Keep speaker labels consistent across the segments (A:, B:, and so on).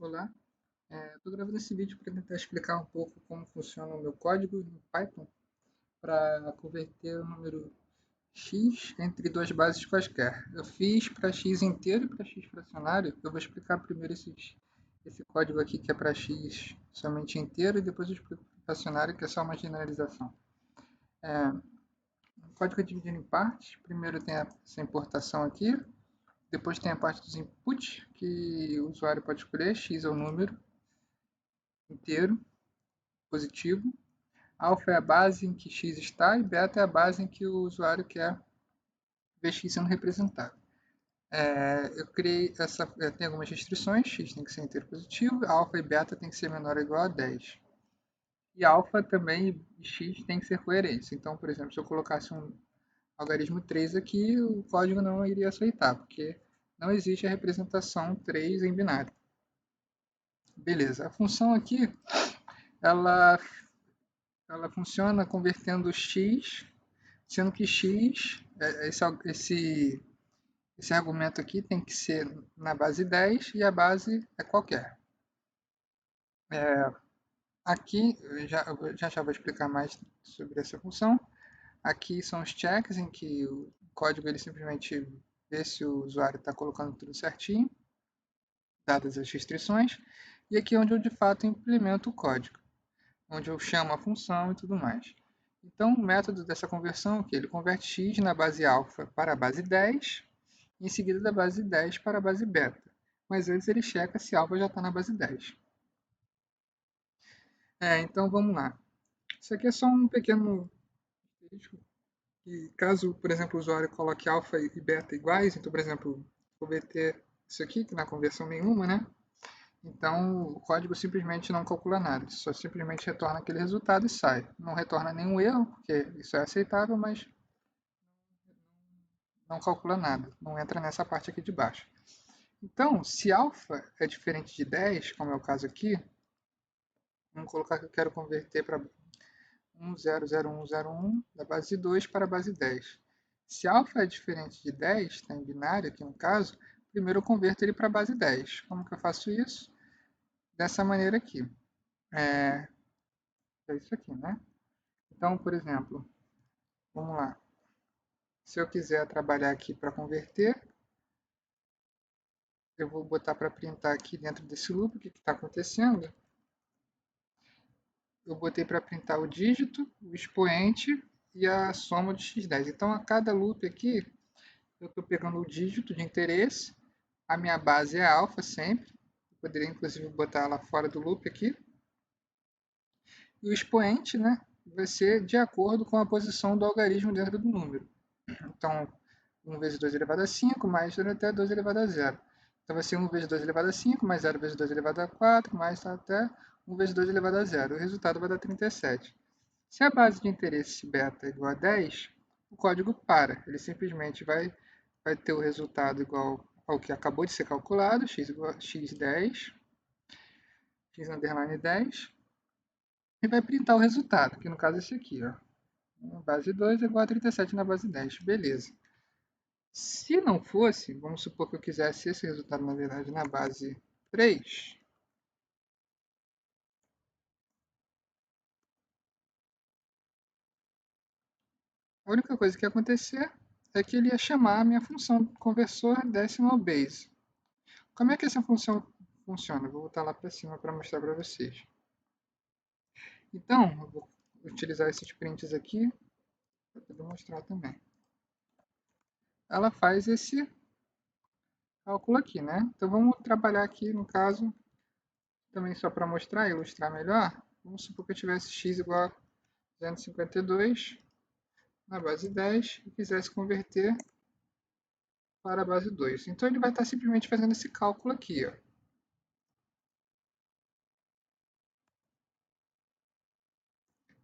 A: Olá, estou gravando esse vídeo para tentar explicar um pouco como funciona o meu código no Python para converter o número x entre duas bases quaisquer. Eu fiz para x inteiro e para x fracionário. Eu vou explicar primeiro esse código aqui que é para x somente inteiro e depois eu explico para fracionário que é só uma generalização. O código é dividido em partes. Primeiro tem essa importação aqui, depois tem a parte dos inputs que o usuário pode escolher, x é o número inteiro, positivo. Alfa é a base em que x está e beta é a base em que o usuário quer ver x sendo representado. Eu criei tem algumas restrições, x tem que ser inteiro positivo, alfa e beta tem que ser menor ou igual a 10. E alfa também e x tem que ser coerentes. Então, por exemplo, se eu colocasse um algarismo 3 aqui, o código não iria aceitar, porque não existe a representação 3 em binário. Beleza, a função aqui, ela, ela funciona convertendo x, sendo que x, esse argumento aqui tem que ser na base 10 e a base é qualquer. Aqui, eu já vou explicar mais sobre essa função. Aqui são os checks, em que o código ele simplesmente vê se o usuário está colocando tudo certinho, dadas as restrições. E aqui é onde eu de fato implemento o código, onde eu chamo a função e tudo mais. Então, o método dessa conversão é que ele converte x na base alfa para a base 10, e em seguida da base 10 para a base beta. Mas antes ele checa se alfa já está na base 10. Então vamos lá. Isso aqui é só um pequeno asterisco. E caso, por exemplo, o usuário coloque alfa e beta iguais, então, por exemplo, converter isso aqui, que não é conversão nenhuma, né? Então o código simplesmente não calcula nada, só simplesmente retorna aquele resultado e sai. Não retorna nenhum erro, porque isso é aceitável, mas não calcula nada, não entra nessa parte aqui de baixo. Então, se alfa é diferente de 10, como é o caso aqui, vamos colocar que eu quero converter para 100101 da base 2 para a base 10. Se alfa é diferente de 10, está em binário aqui no caso, primeiro eu converto ele para a base 10. Como que eu faço isso? Dessa maneira aqui. É isso aqui, né? Então, por exemplo, vamos lá. Se eu quiser trabalhar aqui para converter, eu vou botar para printar aqui dentro desse loop o que está acontecendo. Eu botei para printar o dígito, o expoente e a soma de x10. Então, a cada loop aqui, eu estou pegando o dígito de interesse, a minha base é alfa sempre, eu poderia inclusive botar ela fora do loop aqui, e o expoente, né, vai ser de acordo com a posição do algarismo dentro do número. Então, 1 vezes 2 elevado a 5, mais até 2 elevado a 0. Então, vai ser 1 vezes 2 elevado a 5, mais 0 vezes 2 elevado a 4, mais até 1 vezes 2 elevado a 0. O resultado vai dar 37. Se a base de interesse beta é igual a 10, o código para. Ele simplesmente vai ter o resultado igual ao que acabou de ser calculado, x igual a x10, x underline 10, e vai printar o resultado, que no caso é esse aqui, ó. Na base 2 é igual a 37 na base 10. Beleza. Se não fosse, vamos supor que eu quisesse esse resultado, na verdade, na base 3, a única coisa que ia acontecer é que ele ia chamar a minha função conversor decimal base. Como é que essa função funciona? Eu vou voltar lá para cima para mostrar para vocês. Então, eu vou utilizar esses prints aqui para poder mostrar também. Ela faz esse cálculo aqui, né? Então vamos trabalhar aqui, no caso, também só para mostrar e ilustrar melhor. Vamos supor que eu tivesse x igual a 252 na base 10 e quisesse converter para a base 2. Então ele vai estar simplesmente fazendo esse cálculo aqui, ó.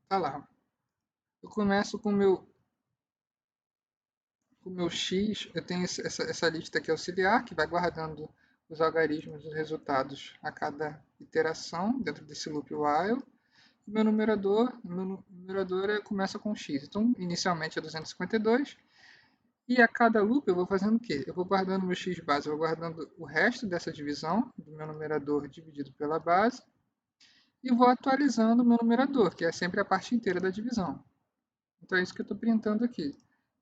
A: Tá lá. Eu começo com o meu x, eu tenho essa lista aqui auxiliar, que vai guardando os algarismos, os resultados a cada iteração dentro desse loop while. E meu numerador começa com x. Então, inicialmente é 252. E a cada loop eu vou fazendo o quê? Eu vou guardando meu x base, eu vou guardando o resto dessa divisão, do meu numerador dividido pela base, e vou atualizando o meu numerador, que é sempre a parte inteira da divisão. Então é isso que eu estou printando aqui.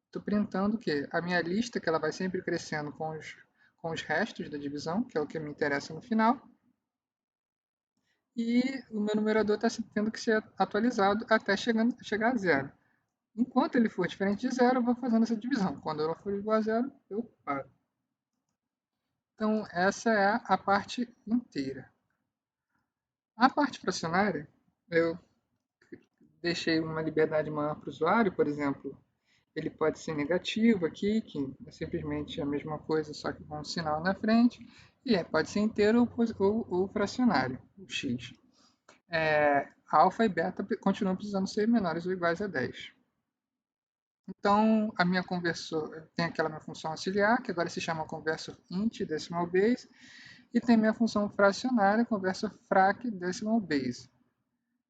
A: Estou printando o quê? A minha lista, que ela vai sempre crescendo com os restos da divisão, que é o que me interessa no final, e o meu numerador está tendo que ser atualizado até chegar a zero. Enquanto ele for diferente de zero, eu vou fazendo essa divisão. Quando ela for igual a zero, eu paro. Então, essa é a parte inteira. A parte fracionária, eu deixei uma liberdade maior para o usuário, por exemplo, ele pode ser negativo aqui, que é simplesmente a mesma coisa, só que com um sinal na frente, e pode ser inteiro ou fracionário, o x. Alfa e beta continuam precisando ser menores ou iguais a 10. Então, a minha conversor tem aquela minha função auxiliar, que agora se chama conversor int decimal base, e tem minha função fracionária, conversor frac decimal base.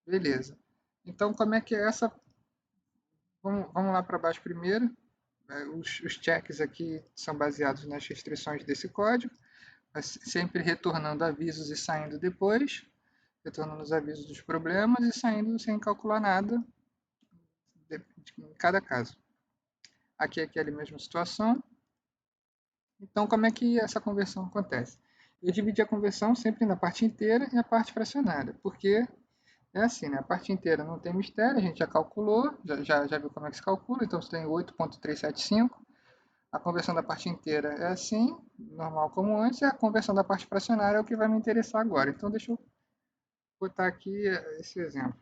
A: Beleza. Então, como é que é essa? Vamos lá para baixo primeiro. Os checks aqui são baseados nas restrições desse código, sempre retornando avisos e saindo depois, retornando os avisos dos problemas e saindo sem calcular nada em cada caso. Aqui é aquela mesma situação. Então, como é que essa conversão acontece? Eu dividi a conversão sempre na parte inteira e a parte fracionária, porque é assim, né? A parte inteira não tem mistério, a gente já calculou, já viu como é que se calcula, então você tem 8.375. A conversão da parte inteira é assim, normal como antes, e a conversão da parte fracionária é o que vai me interessar agora. Então, deixa eu botar aqui esse exemplo.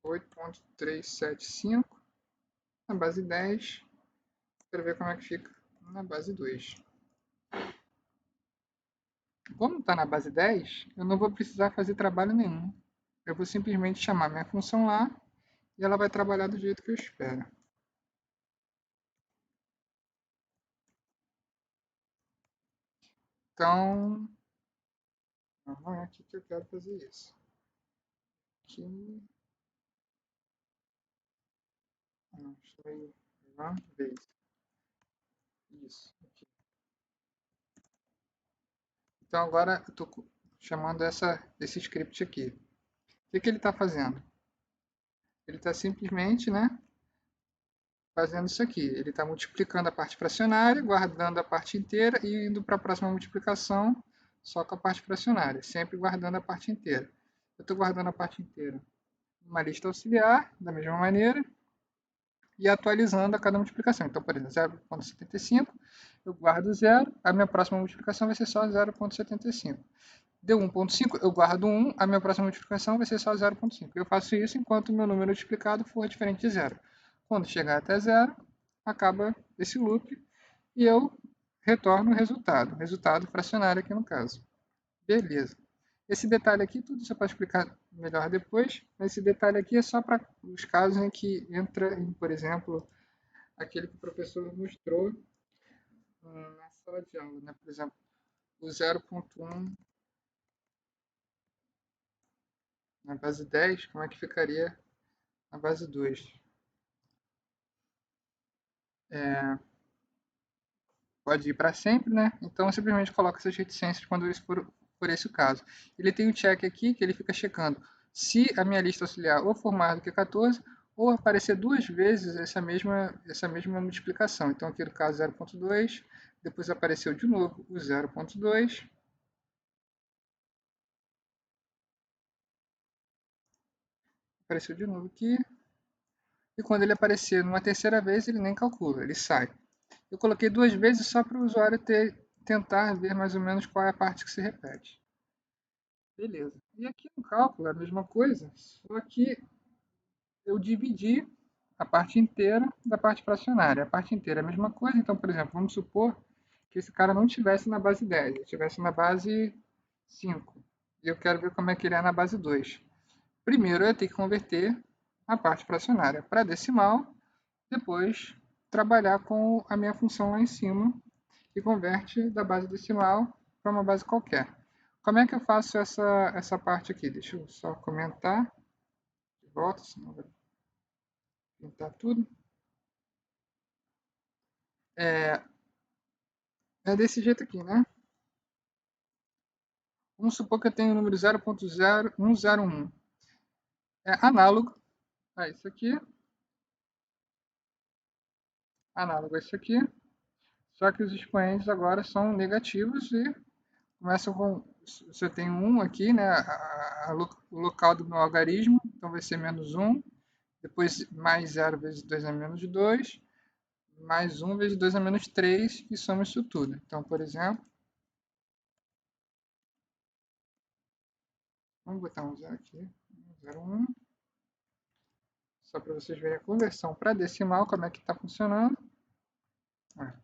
A: 8.375 na base 10, para ver como é que fica na base 2. Como está na base 10, eu não vou precisar fazer trabalho nenhum. Eu vou simplesmente chamar minha função lá e ela vai trabalhar do jeito que eu espero. Então, não é aqui que eu quero fazer isso. Aqui, não, estou run base. Isso. Aqui. Então agora eu estou chamando esse script aqui. O que ele está fazendo? Ele está simplesmente, né, fazendo isso aqui. Ele está multiplicando a parte fracionária, guardando a parte inteira e indo para a próxima multiplicação só com a parte fracionária, sempre guardando a parte inteira. Eu estou guardando a parte inteira numa lista auxiliar, da mesma maneira, e atualizando a cada multiplicação. Então, por exemplo, 0.75, eu guardo 0, a minha próxima multiplicação vai ser só 0.75. Deu 1.5, eu guardo 1, a minha próxima multiplicação vai ser só 0.5. Eu faço isso enquanto o meu número multiplicado for diferente de 0. Quando chegar até 0, acaba esse loop e eu retorno o resultado fracionário aqui no caso. Beleza. Esse detalhe aqui, tudo você pode explicar melhor depois, mas esse detalhe aqui é só para os casos em que entra, por exemplo, aquele que o professor mostrou na sala de aula, né? Por exemplo, o 0.1 na base 10, como é que ficaria na base 2? Pode ir para sempre, né? Então eu simplesmente coloco essas reticências quando isso for esse o caso. Ele tem um check aqui que ele fica checando se a minha lista auxiliar ou for maior do que 14 ou aparecer duas vezes essa mesma multiplicação. Então aqui no caso 0.2, depois apareceu de novo o 0.2, apareceu de novo aqui, e quando ele aparecer numa terceira vez ele nem calcula, ele sai. Eu coloquei duas vezes só para o usuário tentar ver mais ou menos qual é a parte que se repete. Beleza. E aqui no cálculo é a mesma coisa, só que eu dividi a parte inteira da parte fracionária. A parte inteira é a mesma coisa, então, por exemplo, vamos supor que esse cara não estivesse na base 10, ele estivesse na base 5. E eu quero ver como é que ele é na base 2. Primeiro eu tenho que converter a parte fracionária para decimal, depois trabalhar com a minha função lá em cima, que converte da base decimal para uma base qualquer. Como é que eu faço essa parte aqui? Deixa eu só comentar de volta, senão vai pintar tudo. É desse jeito aqui, né? Vamos supor que eu tenho o número 0.0101. É análogo a isso aqui, análogo a isso aqui, só que os expoentes agora são negativos e começam com, se eu tenho 1 aqui, né, o local do meu algarismo, então vai ser menos 1, depois mais 0 vezes 2 é menos 2, mais 1 vezes 2 é menos 3, e soma isso tudo. Então, por exemplo, vamos botar um 0 aqui, 0, 1, só para vocês verem a conversão para decimal, como é que está funcionando. É,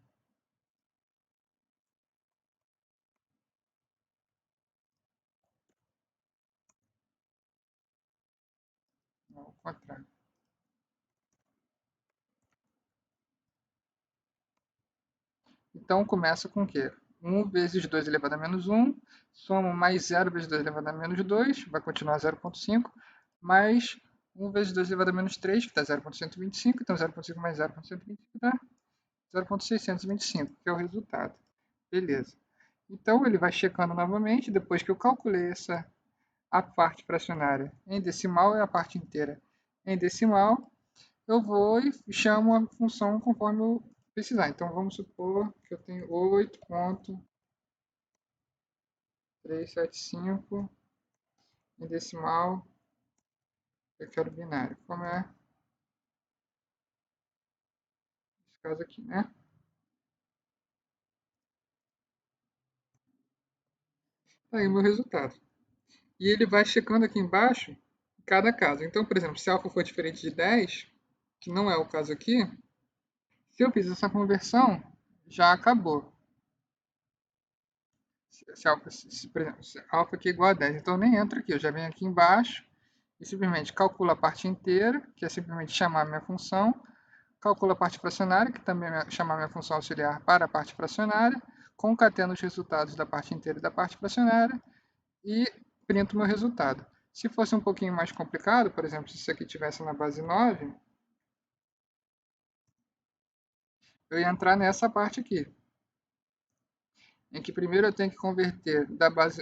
A: ao contrário. Então, começa com o quê? 1 vezes 2 elevado a menos 1, soma mais 0 vezes 2 elevado a menos 2, vai continuar 0,5, mais 1 vezes 2 elevado a menos 3, que dá 0,125, então 0,5 mais 0,125 dá 0,625, que é o resultado. Beleza. Então, ele vai checando novamente, depois que eu calculei a parte fracionária em decimal e a parte inteira em decimal, eu vou e chamo a função conforme eu precisar. Então, vamos supor que eu tenho 8,375 em decimal, eu quero binário. Como é esse caso aqui, né? Tá aí o meu resultado. E ele vai checando aqui embaixo cada caso. Então, por exemplo, se alfa for diferente de 10, que não é o caso aqui, se eu fiz essa conversão, já acabou. Por exemplo, se alfa aqui é igual a 10, então eu nem entro aqui, eu já venho aqui embaixo e simplesmente calculo a parte inteira, que é simplesmente chamar a minha função, calculo a parte fracionária, que também é chamar a minha função auxiliar para a parte fracionária, concateno os resultados da parte inteira e da parte fracionária e printo o meu resultado. Se fosse um pouquinho mais complicado, por exemplo, se isso aqui tivesse na base 9, eu ia entrar nessa parte aqui, em que primeiro eu tenho que converter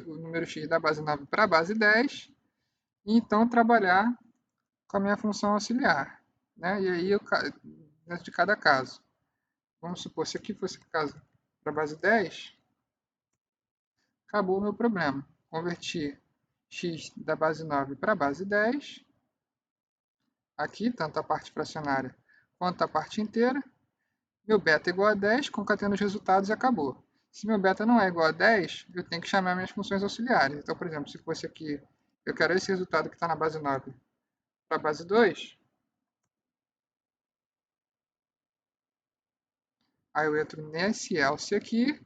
A: o número x da base 9 para a base 10, e então trabalhar com a minha função auxiliar. Né? E aí, dentro de cada caso, vamos supor, se aqui fosse o caso para a base 10, acabou o meu problema. Converti x da base 9 para a base 10, aqui, tanto a parte fracionária quanto a parte inteira. Meu beta é igual a 10, concateno os resultados e acabou. Se meu beta não é igual a 10, eu tenho que chamar minhas funções auxiliares. Então, por exemplo, se fosse aqui, eu quero esse resultado que está na base 9 para a base 2, aí eu entro nesse else aqui,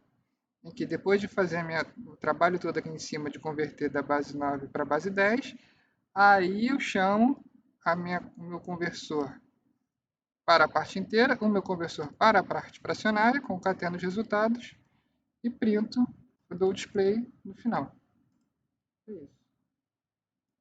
A: em que depois de fazer o trabalho todo aqui em cima de converter da base 9 para a base 10, aí eu chamo o meu conversor para a parte inteira, o meu conversor para a parte fracionária, concateno os resultados e printo, eu dou o display no final. É isso.